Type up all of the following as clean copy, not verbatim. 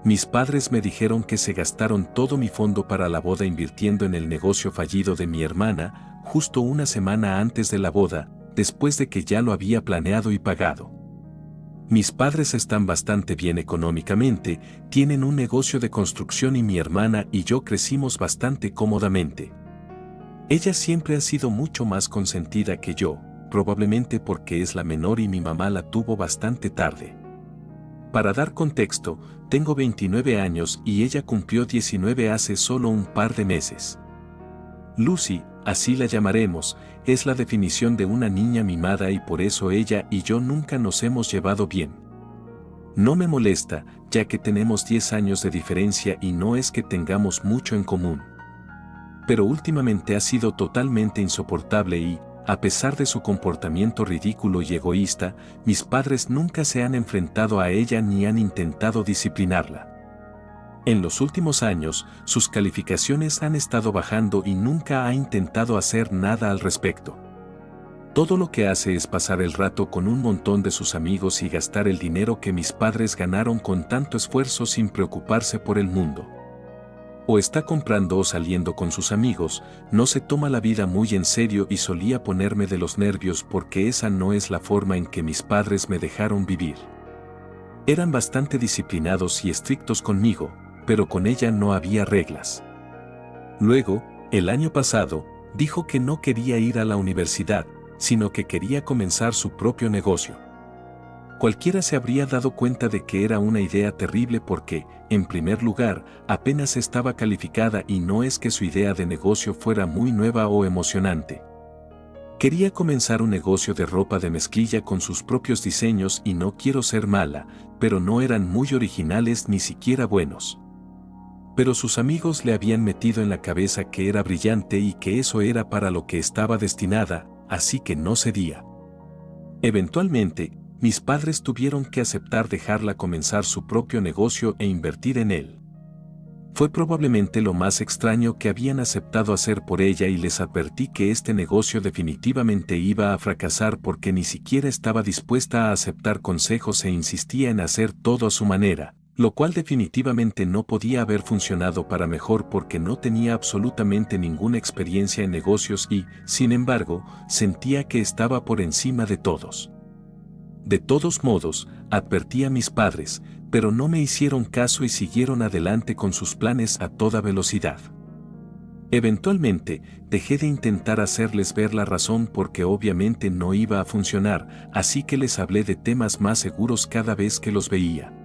Mis padres me dijeron que se gastaron todo mi fondo para la boda invirtiendo en el negocio fallido de mi hermana, justo una semana antes de la boda, después de que ya lo había planeado y pagado. Mis padres están bastante bien económicamente, tienen un negocio de construcción y mi hermana y yo crecimos bastante cómodamente. Ella siempre ha sido mucho más consentida que yo, probablemente porque es la menor y mi mamá la tuvo bastante tarde. Para dar contexto, tengo 29 años y ella cumplió 19 hace solo un par de meses. Lucy, así la llamaremos, es la definición de una niña mimada y por eso ella y yo nunca nos hemos llevado bien. No me molesta, ya que tenemos 10 años de diferencia y no es que tengamos mucho en común. Pero últimamente ha sido totalmente insoportable y, a pesar de su comportamiento ridículo y egoísta, mis padres nunca se han enfrentado a ella ni han intentado disciplinarla. En los últimos años, sus calificaciones han estado bajando y nunca ha intentado hacer nada al respecto. Todo lo que hace es pasar el rato con un montón de sus amigos y gastar el dinero que mis padres ganaron con tanto esfuerzo sin preocuparse por el mundo. O está comprando o saliendo con sus amigos, no se toma la vida muy en serio y solía ponerme de los nervios porque esa no es la forma en que mis padres me dejaron vivir. Eran bastante disciplinados y estrictos conmigo, pero con ella no había reglas. Luego, el año pasado, dijo que no quería ir a la universidad, sino que quería comenzar su propio negocio. Cualquiera se habría dado cuenta de que era una idea terrible porque, en primer lugar, apenas estaba calificada y no es que su idea de negocio fuera muy nueva o emocionante. Quería comenzar un negocio de ropa de mezclilla con sus propios diseños y no quiero ser mala, pero no eran muy originales ni siquiera buenos. Pero sus amigos le habían metido en la cabeza que era brillante y que eso era para lo que estaba destinada, así que no cedía. Eventualmente, mis padres tuvieron que aceptar dejarla comenzar su propio negocio e invertir en él. Fue probablemente lo más extraño que habían aceptado hacer por ella y les advertí que este negocio definitivamente iba a fracasar porque ni siquiera estaba dispuesta a aceptar consejos e insistía en hacer todo a su manera, lo cual definitivamente no podía haber funcionado para mejor porque no tenía absolutamente ninguna experiencia en negocios y, sin embargo, sentía que estaba por encima de todos. De todos modos, advertí a mis padres, pero no me hicieron caso y siguieron adelante con sus planes a toda velocidad. Eventualmente, dejé de intentar hacerles ver la razón porque obviamente no iba a funcionar, así que les hablé de temas más seguros cada vez que los veía.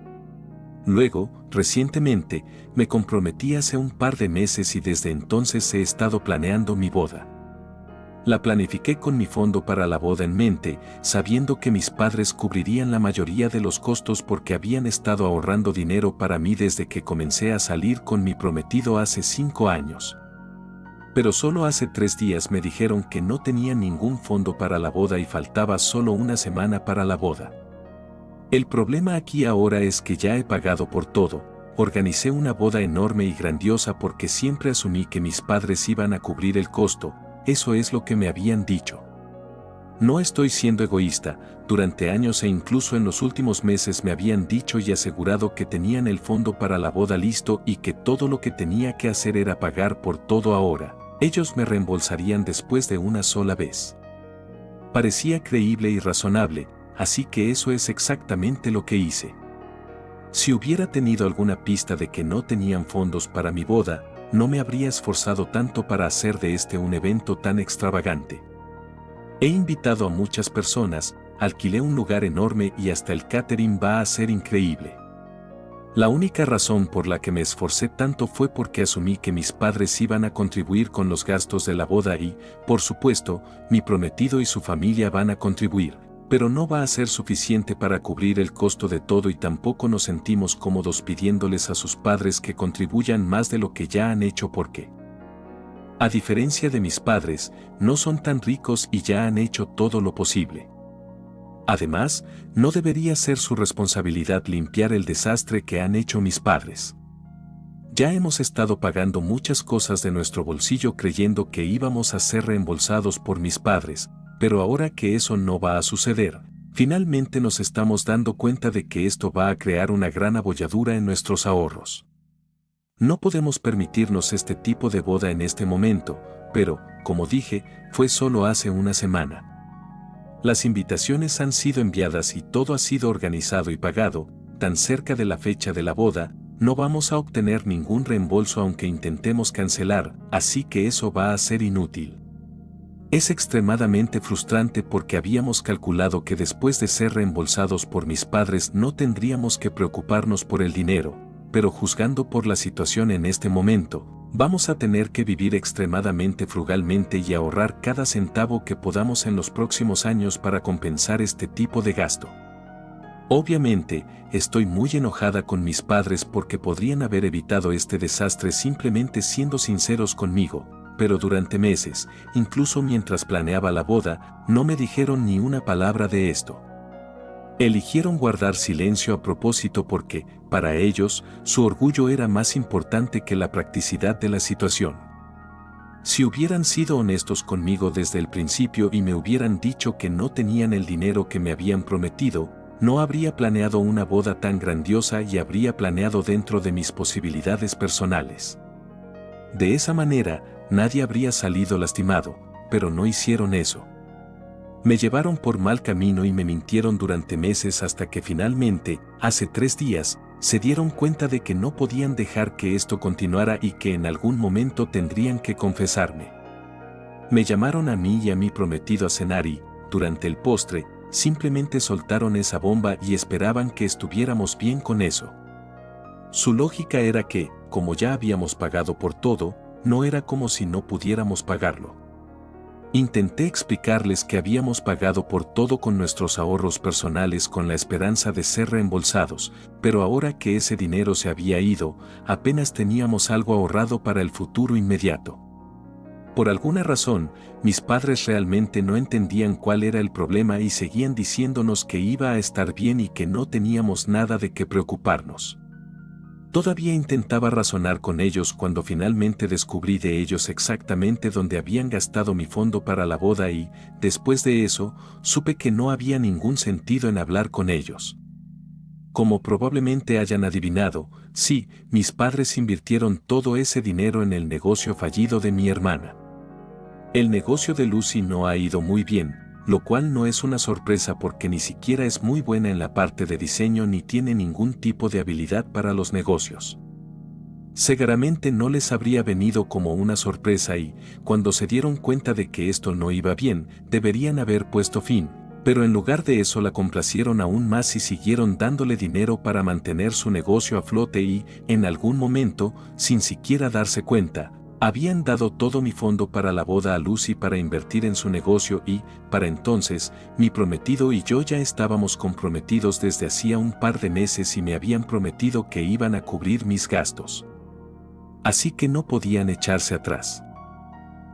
Luego, recientemente, me comprometí hace un par de meses y desde entonces he estado planeando mi boda. La planifiqué con mi fondo para la boda en mente, sabiendo que mis padres cubrirían la mayoría de los costos porque habían estado ahorrando dinero para mí desde que comencé a salir con mi prometido hace 5 años. Pero solo hace 3 días me dijeron que no tenía ningún fondo para la boda y faltaba solo una semana para la boda. El problema aquí ahora es que ya he pagado por todo, organicé una boda enorme y grandiosa porque siempre asumí que mis padres iban a cubrir el costo. Eso es lo que me habían dicho. No estoy siendo egoísta, durante años e incluso en los últimos meses me habían dicho y asegurado que tenían el fondo para la boda listo y que todo lo que tenía que hacer era pagar por todo ahora. Ellos me reembolsarían después de una sola vez. Parecía creíble y razonable, así que eso es exactamente lo que hice. Si hubiera tenido alguna pista de que no tenían fondos para mi boda, no me habría esforzado tanto para hacer de este un evento tan extravagante. He invitado a muchas personas, alquilé un lugar enorme y hasta el catering va a ser increíble. La única razón por la que me esforcé tanto fue porque asumí que mis padres iban a contribuir con los gastos de la boda y, por supuesto, mi prometido y su familia van a contribuir, pero no va a ser suficiente para cubrir el costo de todo y tampoco nos sentimos cómodos pidiéndoles a sus padres que contribuyan más de lo que ya han hecho porque, a diferencia de mis padres, no son tan ricos y ya han hecho todo lo posible. Además, no debería ser su responsabilidad limpiar el desastre que han hecho mis padres. Ya hemos estado pagando muchas cosas de nuestro bolsillo creyendo que íbamos a ser reembolsados por mis padres, pero ahora que eso no va a suceder, Finalmente nos estamos dando cuenta de que esto va a crear una gran abolladura en nuestros ahorros. No podemos permitirnos este tipo de boda en este momento, pero, como dije, fue solo hace una semana. Las invitaciones han sido enviadas y todo ha sido organizado y pagado, tan cerca de la fecha de la boda, no vamos a obtener ningún reembolso aunque intentemos cancelar, así que eso va a ser inútil. Es extremadamente frustrante porque habíamos calculado que después de ser reembolsados por mis padres no tendríamos que preocuparnos por el dinero, pero juzgando por la situación en este momento, vamos a tener que vivir extremadamente frugalmente y ahorrar cada centavo que podamos en los próximos años para compensar este tipo de gasto. Obviamente, estoy muy enojada con mis padres porque podrían haber evitado este desastre simplemente siendo sinceros conmigo, pero durante meses, incluso mientras planeaba la boda, no me dijeron ni una palabra de esto. Eligieron guardar silencio a propósito porque, para ellos, su orgullo era más importante que la practicidad de la situación. Si hubieran sido honestos conmigo desde el principio y me hubieran dicho que no tenían el dinero que me habían prometido, no habría planeado una boda tan grandiosa y habría planeado dentro de mis posibilidades personales. De esa manera, nadie habría salido lastimado, pero no hicieron eso. Me llevaron por mal camino y me mintieron durante meses hasta que finalmente, hace 3 días, se dieron cuenta de que no podían dejar que esto continuara y que en algún momento tendrían que confesarme. Me llamaron a mí y a mi prometido a cenar y, durante el postre, simplemente soltaron esa bomba y esperaban que estuviéramos bien con eso. Su lógica era que, como ya habíamos pagado por todo, no era como si no pudiéramos pagarlo. Intenté explicarles que habíamos pagado por todo con nuestros ahorros personales con la esperanza de ser reembolsados, pero ahora que ese dinero se había ido, apenas teníamos algo ahorrado para el futuro inmediato. Por alguna razón, mis padres realmente no entendían cuál era el problema y seguían diciéndonos que iba a estar bien y que no teníamos nada de qué preocuparnos. Todavía intentaba razonar con ellos cuando finalmente descubrí de ellos exactamente dónde habían gastado mi fondo para la boda y, después de eso, supe que no había ningún sentido en hablar con ellos. Como probablemente hayan adivinado, sí, mis padres invirtieron todo ese dinero en el negocio fallido de mi hermana. El negocio de Lucy no ha ido muy bien, lo cual no es una sorpresa porque ni siquiera es muy buena en la parte de diseño ni tiene ningún tipo de habilidad para los negocios. Seguramente no les habría venido como una sorpresa y, cuando se dieron cuenta de que esto no iba bien, deberían haber puesto fin, pero en lugar de eso la complacieron aún más y siguieron dándole dinero para mantener su negocio a flote y, en algún momento, sin siquiera darse cuenta, habían dado todo mi fondo para la boda a Lucy para invertir en su negocio y, para entonces, mi prometido y yo ya estábamos comprometidos desde hacía un par de meses y me habían prometido que iban a cubrir mis gastos. Así que no podían echarse atrás.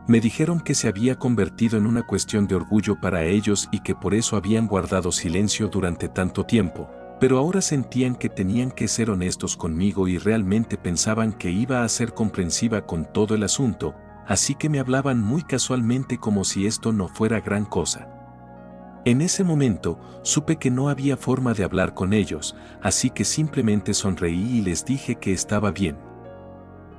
Me dijeron que se había convertido en una cuestión de orgullo para ellos y que por eso habían guardado silencio durante tanto tiempo, pero ahora sentían que tenían que ser honestos conmigo y realmente pensaban que iba a ser comprensiva con todo el asunto, así que me hablaban muy casualmente como si esto no fuera gran cosa. En ese momento, supe que no había forma de hablar con ellos, así que simplemente sonreí y les dije que estaba bien.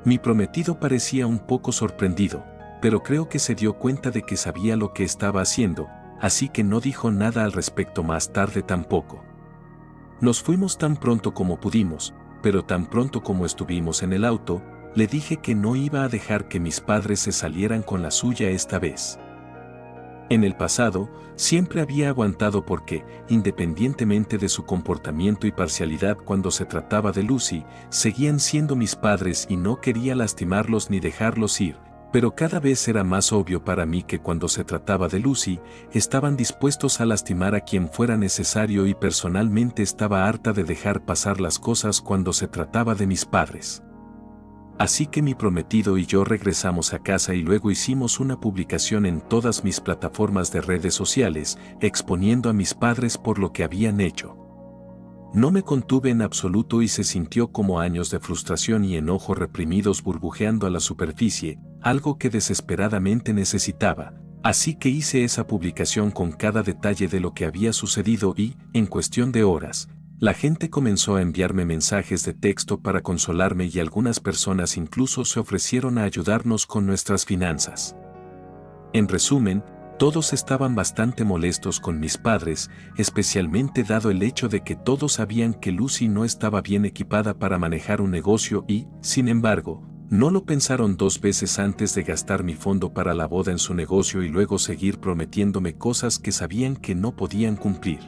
Mi prometido parecía un poco sorprendido, pero creo que se dio cuenta de que sabía lo que estaba haciendo, así que no dijo nada al respecto más tarde tampoco. Nos fuimos tan pronto como pudimos, pero tan pronto como estuvimos en el auto, le dije que no iba a dejar que mis padres se salieran con la suya esta vez. En el pasado, siempre había aguantado porque, independientemente de su comportamiento y parcialidad cuando se trataba de Lucy, seguían siendo mis padres y no quería lastimarlos ni dejarlos ir, pero cada vez era más obvio para mí que cuando se trataba de Lucy, estaban dispuestos a lastimar a quien fuera necesario y personalmente estaba harta de dejar pasar las cosas cuando se trataba de mis padres. Así que mi prometido y yo regresamos a casa y luego hicimos una publicación en todas mis plataformas de redes sociales, exponiendo a mis padres por lo que habían hecho. No me contuve en absoluto y se sintió como años de frustración y enojo reprimidos burbujeando a la superficie, algo que desesperadamente necesitaba, Así que hice esa publicación con cada detalle de lo que había sucedido y, en cuestión de horas, la gente comenzó a enviarme mensajes de texto para consolarme y algunas personas incluso se ofrecieron a ayudarnos con nuestras finanzas. En resumen, todos estaban bastante molestos con mis padres, especialmente dado el hecho de que todos sabían que Lucy no estaba bien equipada para manejar un negocio y, sin embargo, no lo pensaron dos veces antes de gastar mi fondo para la boda en su negocio y luego seguir prometiéndome cosas que sabían que no podían cumplir.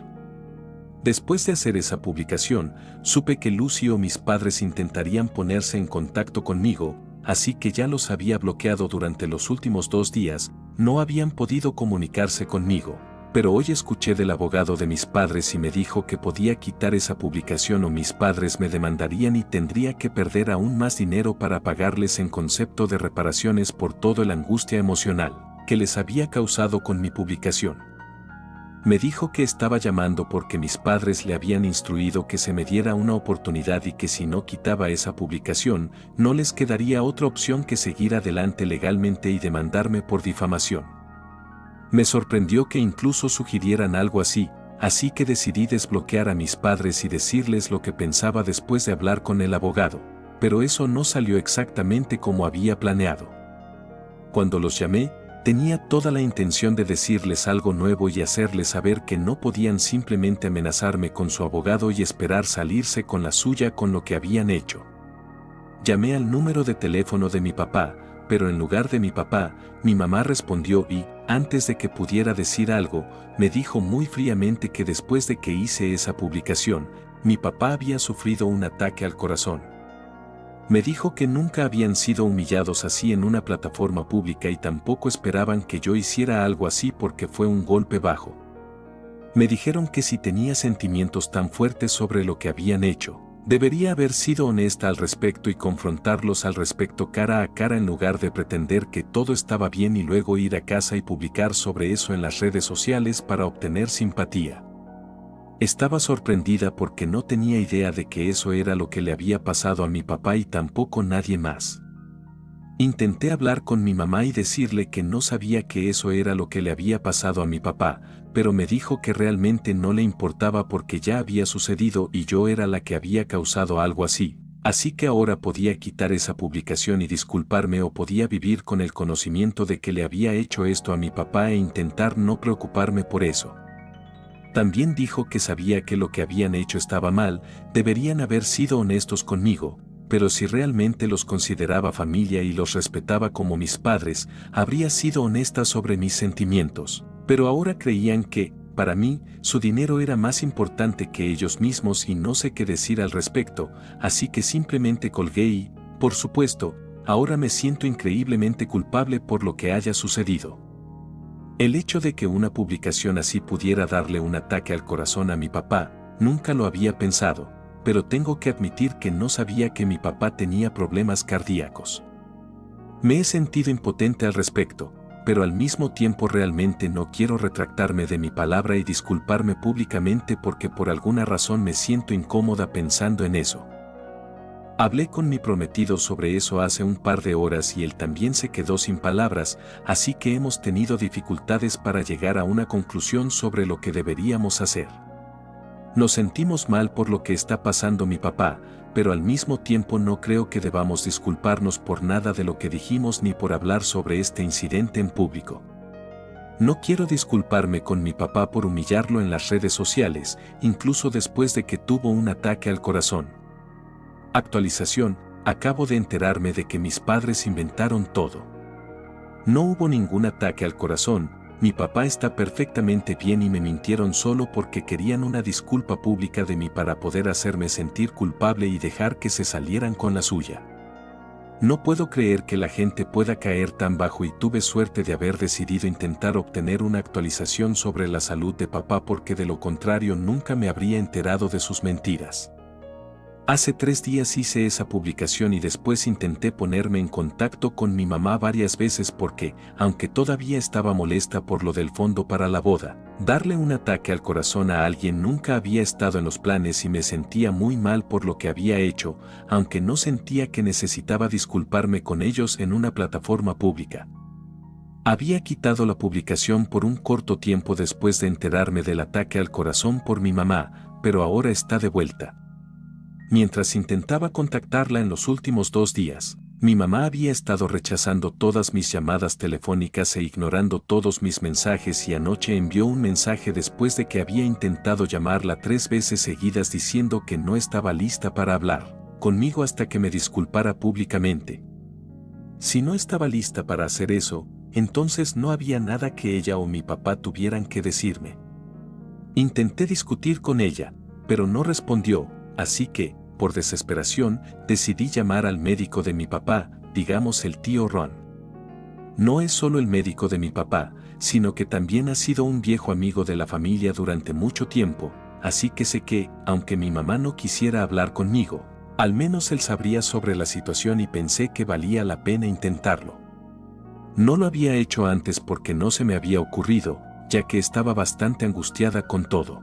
Después de hacer esa publicación, supe que Lucy o mis padres intentarían ponerse en contacto conmigo, así que ya los había bloqueado durante los últimos 2 días, no habían podido comunicarse conmigo. Pero hoy escuché del abogado de mis padres y me dijo que podía quitar esa publicación o mis padres me demandarían y tendría que perder aún más dinero para pagarles en concepto de reparaciones por toda la angustia emocional que les había causado con mi publicación. Me dijo que estaba llamando porque mis padres le habían instruido que se me diera una oportunidad y que si no quitaba esa publicación, no les quedaría otra opción que seguir adelante legalmente y demandarme por difamación. Me sorprendió que incluso sugirieran algo así que decidí desbloquear a mis padres y decirles lo que pensaba después de hablar con el abogado, pero eso no salió exactamente como había planeado. Cuando los llamé, tenía toda la intención de decirles algo nuevo y hacerles saber que no podían simplemente amenazarme con su abogado y esperar salirse con la suya con lo que habían hecho. Llamé al número de teléfono de mi papá, pero en lugar de mi papá, mi mamá respondió y, antes de que pudiera decir algo, me dijo muy fríamente que después de que hice esa publicación, mi papá había sufrido un ataque al corazón. Me dijo que nunca habían sido humillados así en una plataforma pública y tampoco esperaban que yo hiciera algo así porque fue un golpe bajo. Me dijeron que si tenía sentimientos tan fuertes sobre lo que habían hecho, debería haber sido honesta al respecto y confrontarlos al respecto cara a cara en lugar de pretender que todo estaba bien y luego ir a casa y publicar sobre eso en las redes sociales para obtener simpatía. Estaba sorprendida porque no tenía idea de que eso era lo que le había pasado a mi papá y tampoco nadie más. Intenté hablar con mi mamá y decirle que no sabía que eso era lo que le había pasado a mi papá, pero me dijo que realmente no le importaba porque ya había sucedido y yo era la que había causado algo así que ahora podía quitar esa publicación y disculparme o podía vivir con el conocimiento de que le había hecho esto a mi papá e intentar no preocuparme por eso. También dijo que sabía que lo que habían hecho estaba mal, deberían haber sido honestos conmigo, pero si realmente los consideraba familia y los respetaba como mis padres, habría sido honesta sobre mis sentimientos. Pero ahora creían que, para mí, su dinero era más importante que ellos mismos y no sé qué decir al respecto, así que simplemente colgué y, por supuesto, ahora me siento increíblemente culpable por lo que haya sucedido. El hecho de que una publicación así pudiera darle un ataque al corazón a mi papá, nunca lo había pensado, pero tengo que admitir que no sabía que mi papá tenía problemas cardíacos. Me he sentido impotente al respecto, pero al mismo tiempo realmente no quiero retractarme de mi palabra y disculparme públicamente porque por alguna razón me siento incómoda pensando en eso. Hablé con mi prometido sobre eso hace un par de horas y él también se quedó sin palabras, así que hemos tenido dificultades para llegar a una conclusión sobre lo que deberíamos hacer. Nos sentimos mal por lo que está pasando mi papá, pero al mismo tiempo no creo que debamos disculparnos por nada de lo que dijimos ni por hablar sobre este incidente en público. No quiero disculparme con mi papá por humillarlo en las redes sociales, incluso después de que tuvo un ataque al corazón. Actualización: acabo de enterarme de que mis padres inventaron todo. No hubo ningún ataque al corazón, mi papá está perfectamente bien y me mintieron solo porque querían una disculpa pública de mí para poder hacerme sentir culpable y dejar que se salieran con la suya. No puedo creer que la gente pueda caer tan bajo y tuve suerte de haber decidido intentar obtener una actualización sobre la salud de papá porque de lo contrario nunca me habría enterado de sus mentiras. Hace 3 días hice esa publicación y después intenté ponerme en contacto con mi mamá varias veces porque, aunque todavía estaba molesta por lo del fondo para la boda, darle un ataque al corazón a alguien nunca había estado en los planes y me sentía muy mal por lo que había hecho, aunque no sentía que necesitaba disculparme con ellos en una plataforma pública. Había quitado la publicación por un corto tiempo después de enterarme del ataque al corazón por mi mamá, pero ahora está de vuelta. Mientras intentaba contactarla en los últimos 2 días, mi mamá había estado rechazando todas mis llamadas telefónicas e ignorando todos mis mensajes y anoche envió un mensaje después de que había intentado llamarla 3 veces seguidas diciendo que no estaba lista para hablar conmigo hasta que me disculpara públicamente. Si no estaba lista para hacer eso, entonces no había nada que ella o mi papá tuvieran que decirme. Intenté discutir con ella, pero no respondió, así que, por desesperación, decidí llamar al médico de mi papá, digamos el tío Ron. No es solo el médico de mi papá, sino que también ha sido un viejo amigo de la familia durante mucho tiempo, así que sé que, aunque mi mamá no quisiera hablar conmigo, al menos él sabría sobre la situación y pensé que valía la pena intentarlo. No lo había hecho antes porque no se me había ocurrido, ya que estaba bastante angustiada con todo.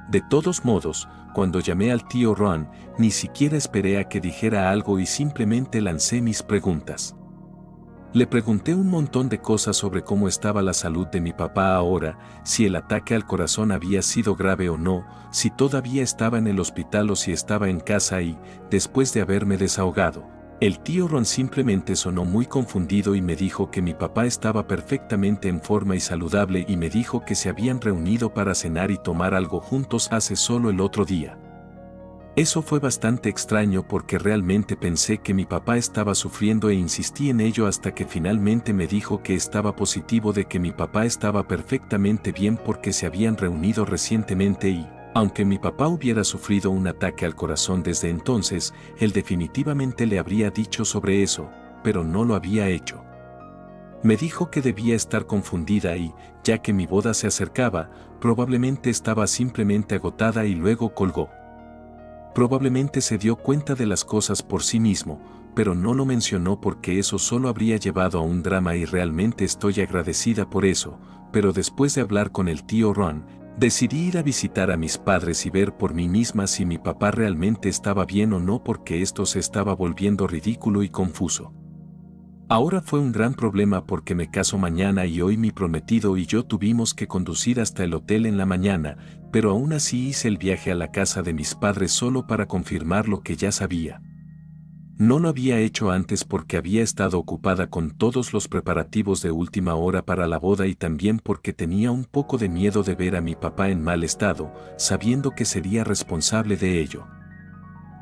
De todos modos, cuando llamé al tío Ron, ni siquiera esperé a que dijera algo y simplemente lancé mis preguntas. Le pregunté un montón de cosas sobre cómo estaba la salud de mi papá ahora, si el ataque al corazón había sido grave o no, si todavía estaba en el hospital o si estaba en casa y, después de haberme desahogado, el tío Ron simplemente sonó muy confundido y me dijo que mi papá estaba perfectamente en forma y saludable y me dijo que se habían reunido para cenar y tomar algo juntos hace solo el otro día. Eso fue bastante extraño porque realmente pensé que mi papá estaba sufriendo e insistí en ello hasta que finalmente me dijo que estaba positivo de que mi papá estaba perfectamente bien porque se habían reunido recientemente y, aunque mi papá hubiera sufrido un ataque al corazón desde entonces, él definitivamente le habría dicho sobre eso, pero no lo había hecho. Me dijo que debía estar confundida y, ya que mi boda se acercaba, probablemente estaba simplemente agotada y luego colgó. Probablemente se dio cuenta de las cosas por sí mismo, pero no lo mencionó porque eso solo habría llevado a un drama y realmente estoy agradecida por eso, pero después de hablar con el tío Ron, decidí ir a visitar a mis padres y ver por mí misma si mi papá realmente estaba bien o no porque esto se estaba volviendo ridículo y confuso. Ahora fue un gran problema porque me caso mañana y hoy mi prometido y yo tuvimos que conducir hasta el hotel en la mañana, pero aún así hice el viaje a la casa de mis padres solo para confirmar lo que ya sabía. No lo había hecho antes porque había estado ocupada con todos los preparativos de última hora para la boda y también porque tenía un poco de miedo de ver a mi papá en mal estado, sabiendo que sería responsable de ello.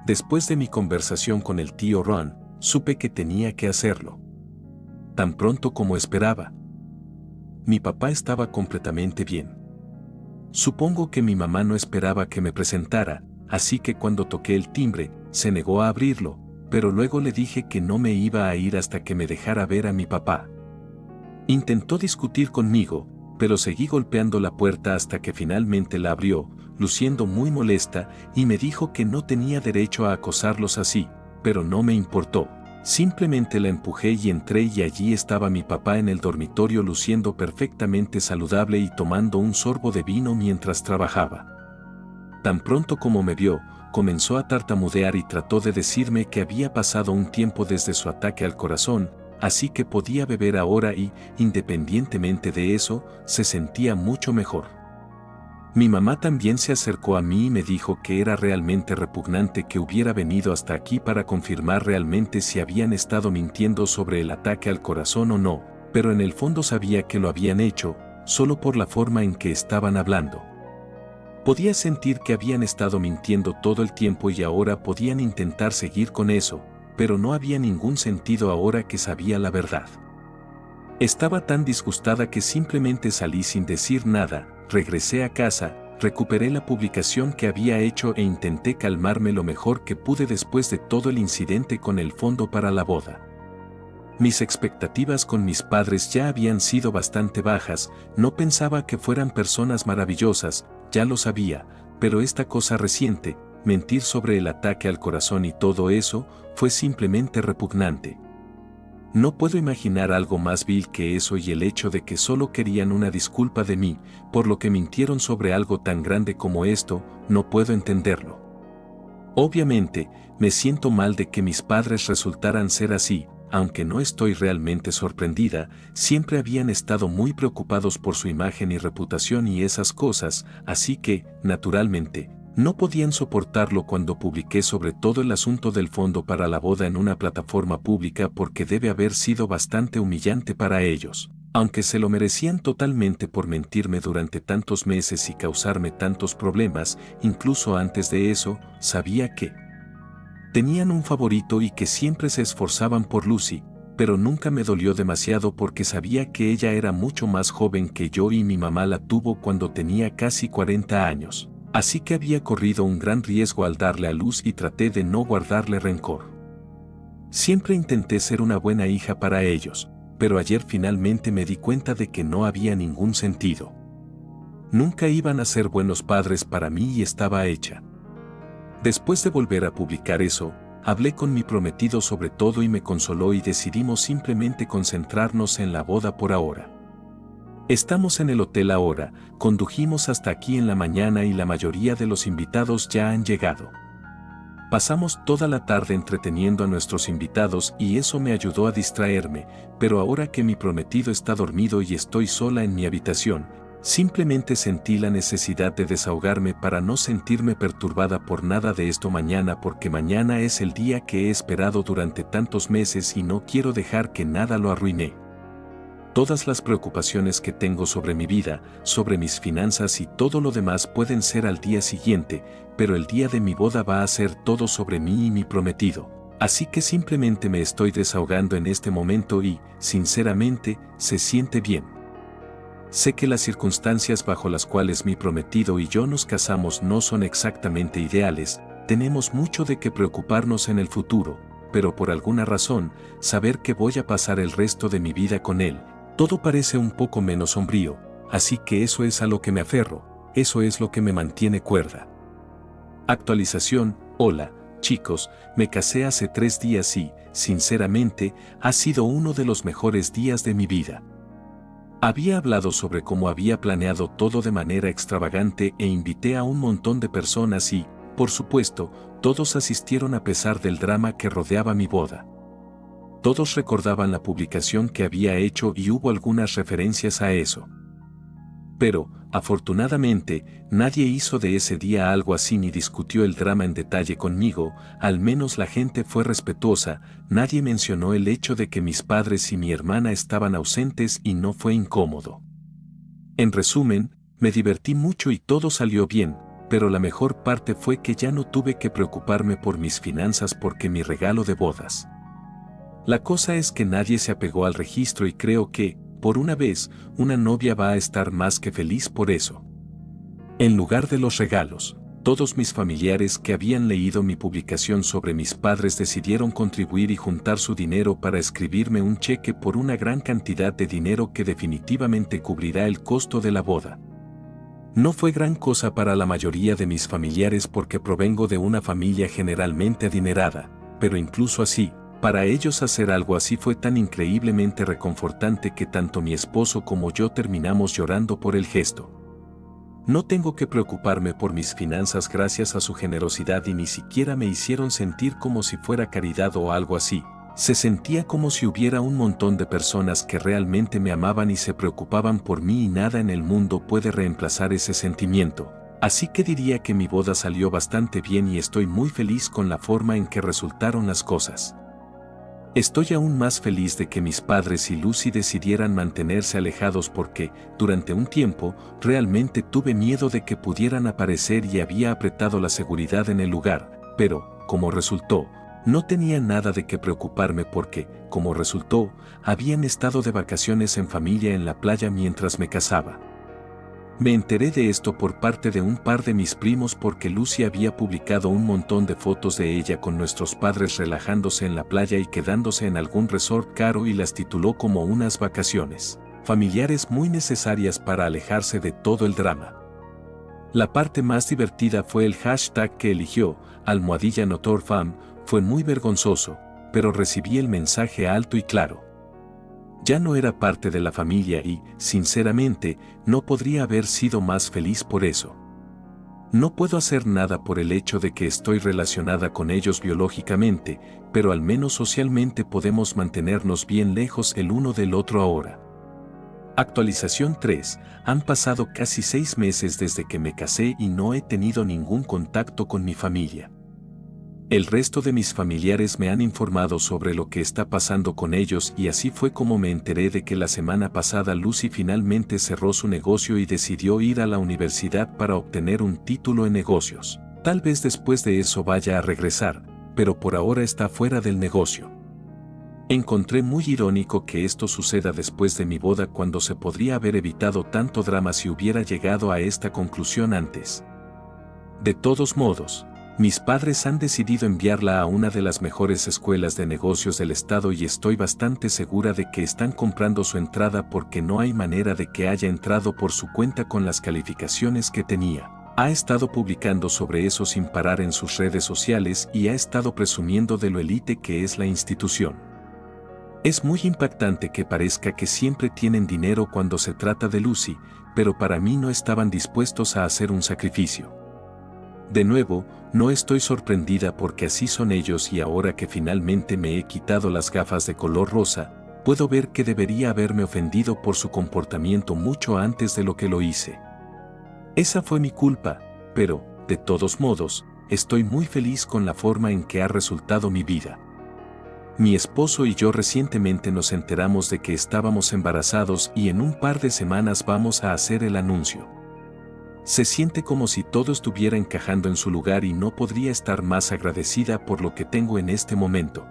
Después de mi conversación con el tío Ron, supe que tenía que hacerlo. Tan pronto como esperaba. Mi papá estaba completamente bien. Supongo que mi mamá no esperaba que me presentara, así que cuando toqué el timbre, se negó a abrirlo, pero luego le dije que no me iba a ir hasta que me dejara ver a mi papá. Intentó discutir conmigo, pero seguí golpeando la puerta hasta que finalmente la abrió, luciendo muy molesta, y me dijo que no tenía derecho a acosarlos así, pero no me importó. Simplemente la empujé y entré y allí estaba mi papá en el dormitorio luciendo perfectamente saludable y tomando un sorbo de vino mientras trabajaba. Tan pronto como me vio, comenzó a tartamudear y trató de decirme que había pasado un tiempo desde su ataque al corazón, así que podía beber ahora y, independientemente de eso, se sentía mucho mejor. Mi mamá también se acercó a mí y me dijo que era realmente repugnante que hubiera venido hasta aquí para confirmar realmente si habían estado mintiendo sobre el ataque al corazón o no, pero en el fondo sabía que lo habían hecho, solo por la forma en que estaban hablando. Podía sentir que habían estado mintiendo todo el tiempo y ahora podían intentar seguir con eso, pero no había ningún sentido ahora que sabía la verdad. Estaba tan disgustada que simplemente salí sin decir nada. Regresé a casa, recuperé la publicación que había hecho e intenté calmarme lo mejor que pude después de todo el incidente con el fondo para la boda. Mis expectativas con mis padres ya habían sido bastante bajas, no pensaba que fueran personas maravillosas, ya lo sabía, pero esta cosa reciente, mentir sobre el ataque al corazón y todo eso, fue simplemente repugnante. No puedo imaginar algo más vil que eso y el hecho de que solo querían una disculpa de mí, por lo que mintieron sobre algo tan grande como esto, no puedo entenderlo. Obviamente, me siento mal de que mis padres resultaran ser así, aunque no estoy realmente sorprendida, siempre habían estado muy preocupados por su imagen y reputación y esas cosas, así que, naturalmente, no podían soportarlo cuando publiqué sobre todo el asunto del fondo para la boda en una plataforma pública porque debe haber sido bastante humillante para ellos. Aunque se lo merecían totalmente por mentirme durante tantos meses y causarme tantos problemas, incluso antes de eso, sabía que tenían un favorito y que siempre se esforzaban por Lucy, pero nunca me dolió demasiado porque sabía que ella era mucho más joven que yo y mi mamá la tuvo cuando tenía casi 40 años. Así que había corrido un gran riesgo al darle a luz y traté de no guardarle rencor. Siempre intenté ser una buena hija para ellos, pero ayer finalmente me di cuenta de que no había ningún sentido. Nunca iban a ser buenos padres para mí y estaba hecha. Después de volver a publicar eso, hablé con mi prometido sobre todo y me consoló y decidimos simplemente concentrarnos en la boda por ahora. Estamos en el hotel ahora, condujimos hasta aquí en la mañana y la mayoría de los invitados ya han llegado. Pasamos toda la tarde entreteniendo a nuestros invitados y eso me ayudó a distraerme, pero ahora que mi prometido está dormido y estoy sola en mi habitación, simplemente sentí la necesidad de desahogarme para no sentirme perturbada por nada de esto mañana porque mañana es el día que he esperado durante tantos meses y no quiero dejar que nada lo arruine. Todas las preocupaciones que tengo sobre mi vida, sobre mis finanzas y todo lo demás pueden ser al día siguiente, pero el día de mi boda va a ser todo sobre mí y mi prometido. Así que simplemente me estoy desahogando en este momento y, sinceramente, se siente bien. Sé que las circunstancias bajo las cuales mi prometido y yo nos casamos no son exactamente ideales, tenemos mucho de qué preocuparnos en el futuro, pero por alguna razón, saber que voy a pasar el resto de mi vida con él, todo parece un poco menos sombrío, así que eso es a lo que me aferro, eso es lo que me mantiene cuerda. Actualización, hola, chicos, me casé hace 3 días y, sinceramente, ha sido uno de los mejores días de mi vida. Había hablado sobre cómo había planeado todo de manera extravagante e invité a un montón de personas y, por supuesto, todos asistieron a pesar del drama que rodeaba mi boda. Todos recordaban la publicación que había hecho y hubo algunas referencias a eso. Pero, afortunadamente, nadie hizo de ese día algo así ni discutió el drama en detalle conmigo, al menos la gente fue respetuosa, nadie mencionó el hecho de que mis padres y mi hermana estaban ausentes y no fue incómodo. En resumen, me divertí mucho y todo salió bien, pero la mejor parte fue que ya no tuve que preocuparme por mis finanzas porque mi regalo de bodas. La cosa es que nadie se apegó al registro y creo que, por una vez, una novia va a estar más que feliz por eso. En lugar de los regalos, todos mis familiares que habían leído mi publicación sobre mis padres decidieron contribuir y juntar su dinero para escribirme un cheque por una gran cantidad de dinero que definitivamente cubrirá el costo de la boda. No fue gran cosa para la mayoría de mis familiares porque provengo de una familia generalmente adinerada, pero incluso así, para ellos hacer algo así fue tan increíblemente reconfortante que tanto mi esposo como yo terminamos llorando por el gesto. No tengo que preocuparme por mis finanzas gracias a su generosidad y ni siquiera me hicieron sentir como si fuera caridad o algo así. Se sentía como si hubiera un montón de personas que realmente me amaban y se preocupaban por mí y nada en el mundo puede reemplazar ese sentimiento. Así que diría que mi boda salió bastante bien y estoy muy feliz con la forma en que resultaron las cosas. Estoy aún más feliz de que mis padres y Lucy decidieran mantenerse alejados porque, durante un tiempo, realmente tuve miedo de que pudieran aparecer y había apretado la seguridad en el lugar, pero, como resultó, no tenía nada de qué preocuparme porque, como resultó, habían estado de vacaciones en familia en la playa mientras me casaba. Me enteré de esto por parte de un par de mis primos porque Lucy había publicado un montón de fotos de ella con nuestros padres relajándose en la playa y quedándose en algún resort caro y las tituló como unas vacaciones familiares muy necesarias para alejarse de todo el drama. La parte más divertida fue el hashtag que eligió, #NotorFam, fue muy vergonzoso, pero recibí el mensaje alto y claro. Ya no era parte de la familia y, sinceramente, no podría haber sido más feliz por eso. No puedo hacer nada por el hecho de que estoy relacionada con ellos biológicamente, pero al menos socialmente podemos mantenernos bien lejos el uno del otro ahora. Actualización 3. Han pasado casi 6 meses desde que me casé y no he tenido ningún contacto con mi familia. El resto de mis familiares me han informado sobre lo que está pasando con ellos y así fue como me enteré de que la semana pasada Lucy finalmente cerró su negocio y decidió ir a la universidad para obtener un título en negocios. Tal vez después de eso vaya a regresar, pero por ahora está fuera del negocio. Encontré muy irónico que esto suceda después de mi boda cuando se podría haber evitado tanto drama si hubiera llegado a esta conclusión antes. De todos modos, mis padres han decidido enviarla a una de las mejores escuelas de negocios del estado y estoy bastante segura de que están comprando su entrada porque no hay manera de que haya entrado por su cuenta con las calificaciones que tenía. Ha estado publicando sobre eso sin parar en sus redes sociales y ha estado presumiendo de lo elite que es la institución. Es muy impactante que parezca que siempre tienen dinero cuando se trata de Lucy, pero para mí no estaban dispuestos a hacer un sacrificio. De nuevo, no estoy sorprendida porque así son ellos y ahora que finalmente me he quitado las gafas de color rosa, puedo ver que debería haberme ofendido por su comportamiento mucho antes de lo que lo hice. Esa fue mi culpa, pero, de todos modos, estoy muy feliz con la forma en que ha resultado mi vida. Mi esposo y yo recientemente nos enteramos de que estábamos embarazados y en un par de semanas vamos a hacer el anuncio. Se siente como si todo estuviera encajando en su lugar y no podría estar más agradecida por lo que tengo en este momento.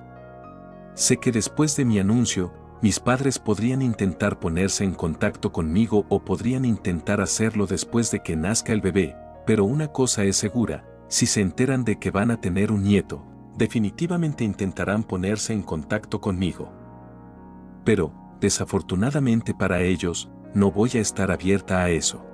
Sé que después de mi anuncio, mis padres podrían intentar ponerse en contacto conmigo o podrían intentar hacerlo después de que nazca el bebé, pero una cosa es segura, si se enteran de que van a tener un nieto, definitivamente intentarán ponerse en contacto conmigo. Pero, desafortunadamente para ellos, no voy a estar abierta a eso.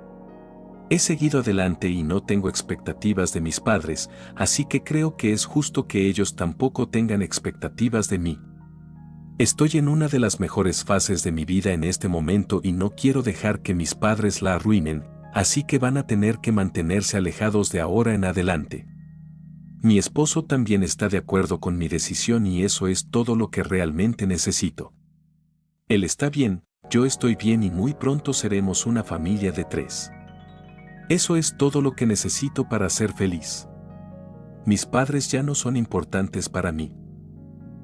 He seguido adelante y no tengo expectativas de mis padres, así que creo que es justo que ellos tampoco tengan expectativas de mí. Estoy en una de las mejores fases de mi vida en este momento y no quiero dejar que mis padres la arruinen, así que van a tener que mantenerse alejados de ahora en adelante. Mi esposo también está de acuerdo con mi decisión y eso es todo lo que realmente necesito. Él está bien, yo estoy bien y muy pronto seremos una familia de 3. Eso es todo lo que necesito para ser feliz. Mis padres ya no son importantes para mí.